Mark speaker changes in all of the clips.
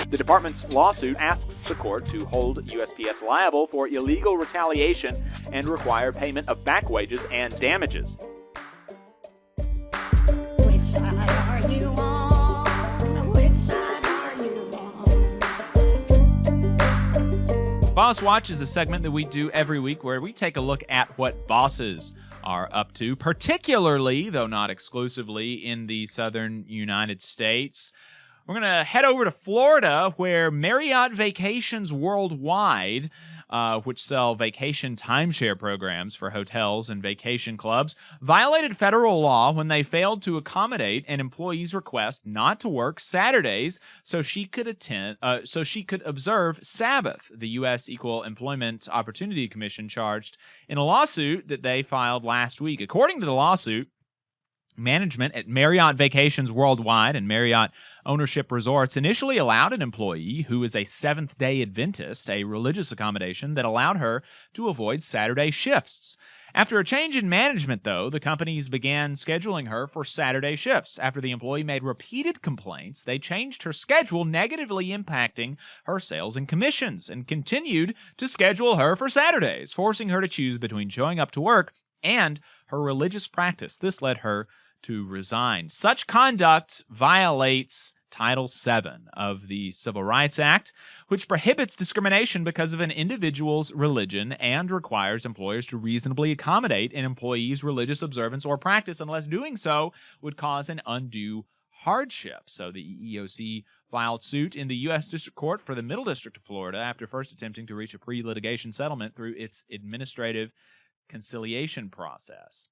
Speaker 1: The department's lawsuit asks the court to hold USPS liable for illegal retaliation and require payment of back wages and damages.
Speaker 2: Which side are you on? Which side are you on?
Speaker 3: Boss Watch is a segment that we do every week where we take a look at what bosses are up to, particularly, though not exclusively, in the southern United States. We're going to head over to Florida, where Marriott Vacations Worldwide, which sell vacation timeshare programs for hotels and vacation clubs, violated federal law when they failed to accommodate an employee's request not to work Saturdays so she could observe Sabbath. The U.S. Equal Employment Opportunity Commission charged in a lawsuit that they filed last week. According to the lawsuit, management at Marriott Vacations Worldwide and Marriott Ownership Resorts initially allowed an employee who is a Seventh-day Adventist a religious accommodation that allowed her to avoid Saturday shifts. After a change in management, though, the companies began scheduling her for Saturday shifts. After the employee made repeated complaints, they changed her schedule, negatively impacting her sales and commissions, and continued to schedule her for Saturdays, forcing her to choose between showing up to work and her religious practice. This led her to resign. Such conduct violates Title VII of the Civil Rights Act, which prohibits discrimination because of an individual's religion and requires employers to reasonably accommodate an employee's religious observance or practice unless doing so would cause an undue hardship. So the EEOC filed suit in the U.S. District Court for the Middle District of Florida after first attempting to reach a pre-litigation settlement through its administrative conciliation process.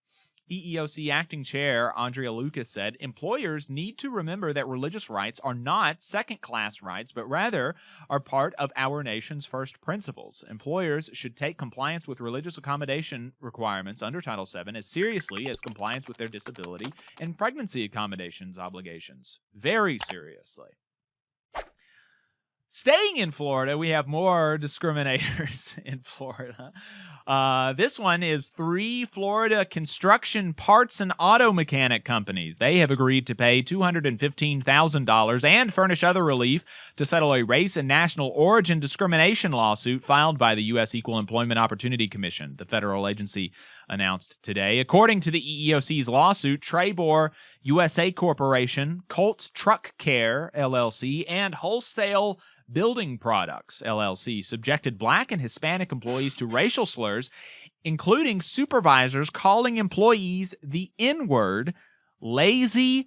Speaker 3: EEOC Acting Chair Andrea Lucas said, employers need to remember that religious rights are not second-class rights, but rather are part of our nation's first principles. Employers should take compliance with religious accommodation requirements under Title VII as seriously as compliance with their disability and pregnancy accommodations obligations. Very seriously. Staying in Florida, we have more discriminators in Florida. This one is 3 Florida construction parts and auto mechanic companies. They have agreed to pay $215,000 and furnish other relief to settle a race and national origin discrimination lawsuit filed by the U.S. Equal Employment Opportunity Commission, the federal agency announced today. According to the EEOC's lawsuit, Trebor USA Corporation, Colt Truck Care, LLC, and Wholesale Building Products, LLC, subjected Black and Hispanic employees to racial slurs, including supervisors calling employees the N-word, lazy,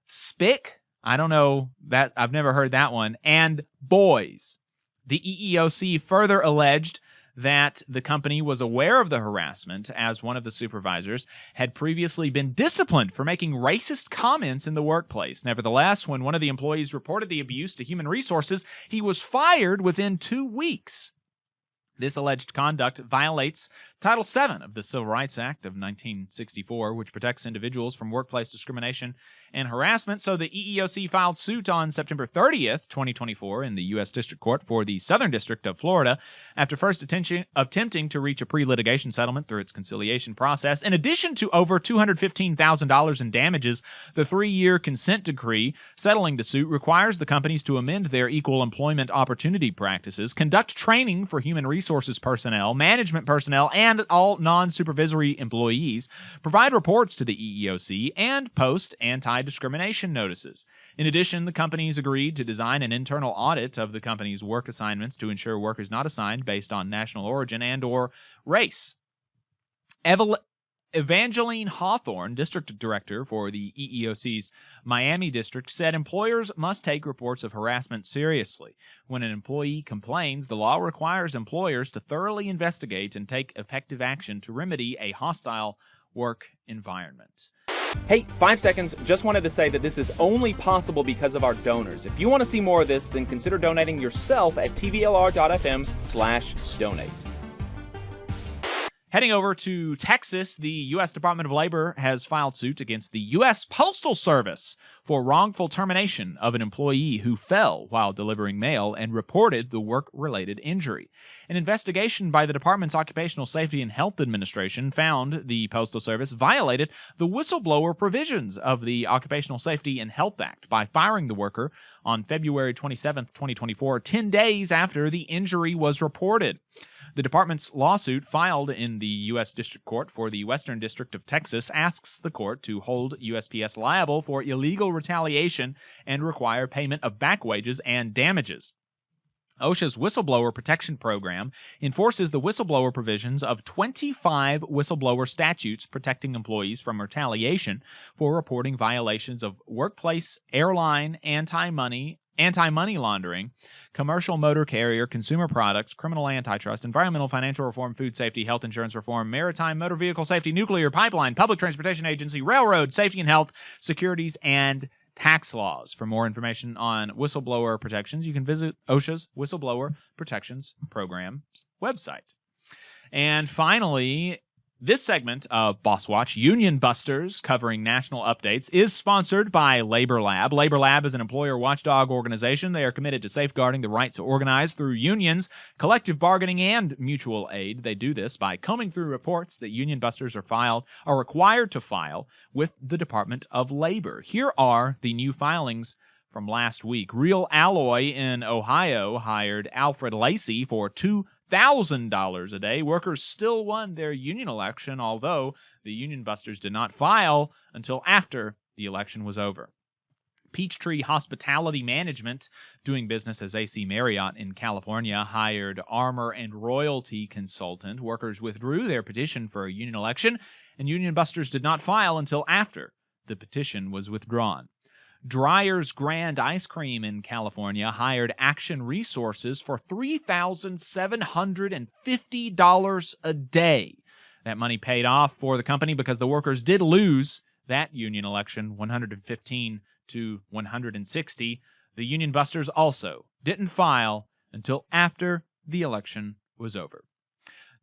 Speaker 3: spick, I don't know, that I've never heard that one, and boys. The EEOC further alleged that the company was aware of the harassment, as one of the supervisors had previously been disciplined for making racist comments in the workplace. Nevertheless, when one of the employees reported the abuse to Human Resources, he was fired within 2 weeks. This alleged conduct violates Title VII of the Civil Rights Act of 1964, which protects individuals from workplace discrimination and harassment. So the EEOC filed suit on September 30th, 2024 in the U.S. District Court for the Southern District of Florida after first attempting to reach a pre-litigation settlement through its conciliation process. In addition to over $215,000 in damages, the 3-year consent decree settling the suit requires the companies to amend their equal employment opportunity practices, conduct training for human resources personnel, management personnel, and all non-supervisory employees, provide reports to the EEOC, and post anti-discrimination notices. In addition, the companies agreed to design an internal audit of the company's work assignments to ensure work is not assigned based on national origin and or race. Evangeline Hawthorne, district director for the EEOC's Miami district, said employers must take reports of harassment seriously. When an employee complains, the law requires employers to thoroughly investigate and take effective action to remedy a hostile work environment.
Speaker 4: Hey, 5 seconds. Just wanted to say that this is only possible because of our donors. If you want to see more of this, then consider donating yourself at tvlr.fm/donate.
Speaker 3: Heading over to Texas, the U.S. Department of Labor has filed suit against the U.S. Postal Service for wrongful termination of an employee who fell while delivering mail and reported the work-related injury. An investigation by the department's Occupational Safety and Health Administration found the Postal Service violated the whistleblower provisions of the Occupational Safety and Health Act by firing the worker on February 27, 2024, 10 days after the injury was reported. The department's lawsuit, filed in the U.S. District Court for the Western District of Texas, asks the court to hold USPS liable for illegal retaliation and require payment of back wages and damages. OSHA's Whistleblower Protection Program enforces the whistleblower provisions of 25 whistleblower statutes protecting employees from retaliation for reporting violations of workplace, airline, anti-money laundering, commercial motor carrier, consumer products, criminal antitrust, environmental financial reform, food safety, health insurance reform, maritime, motor vehicle safety, nuclear, pipeline, public transportation agency, railroad, safety and health, securities, and tax laws. For more information on whistleblower protections, you can visit OSHA's Whistleblower Protections Program's website. And finally, this segment of Boss Watch, Union Busters, covering national updates, is sponsored by Labor Lab. Labor Lab is an employer watchdog organization. They are committed to safeguarding the right to organize through unions, collective bargaining, and mutual aid. They do this by combing through reports that Union Busters are required to file with the Department of Labor. Here are the new filings from last week. Real Alloy in Ohio hired Alfred Lacey for $2,000 a day. Workers still won their union election, although the Union Busters did not file until after the election was over. Peachtree Hospitality Management, doing business as AC Marriott in California, hired Armor and Royalty Consultant. Workers withdrew their petition for a union election, and Union Busters did not file until after the petition was withdrawn. Dreyer's Grand Ice Cream in California hired Action Resources for $3,750 a day. That money paid off for the company because the workers did lose that union election, 115 to 160. The Union Busters also didn't file until after the election was over.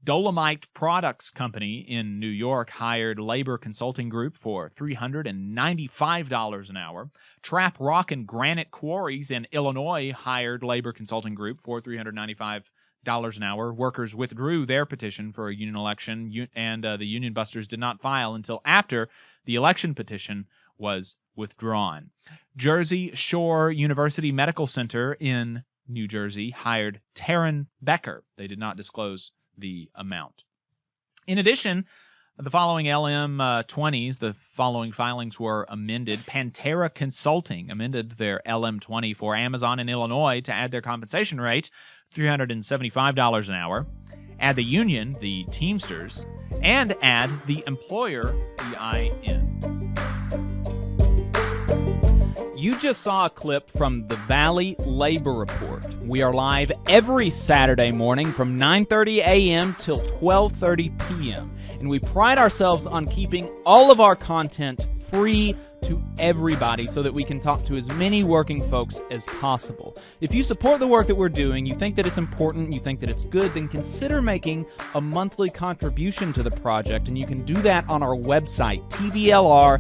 Speaker 3: Dolomite Products Company in New York hired Labor Consulting Group for $395 an hour. Trap Rock and Granite Quarries in Illinois hired Labor Consulting Group for $395 an hour. Workers withdrew their petition for a union election, and the Union Busters did not file until after the election petition was withdrawn. Jersey Shore University Medical Center in New Jersey hired Taryn Becker. They did not disclose the amount. In addition, the following LM20s, the following filings were amended. Pantera Consulting amended their LM20 for Amazon in Illinois to add their compensation rate, $375 an hour, add the union, the Teamsters, and add the employer, EIN. You just saw a clip from the Valley Labor Report. We are live every Saturday morning from 9:30 a.m. till 12:30 p.m. And we pride ourselves on keeping all of our content free to everybody so that we can talk to as many working folks as possible. If you support the work that we're doing, you think that it's important, you think that it's good, then consider making a monthly contribution to the project, and you can do that on our website, tvlr.fm.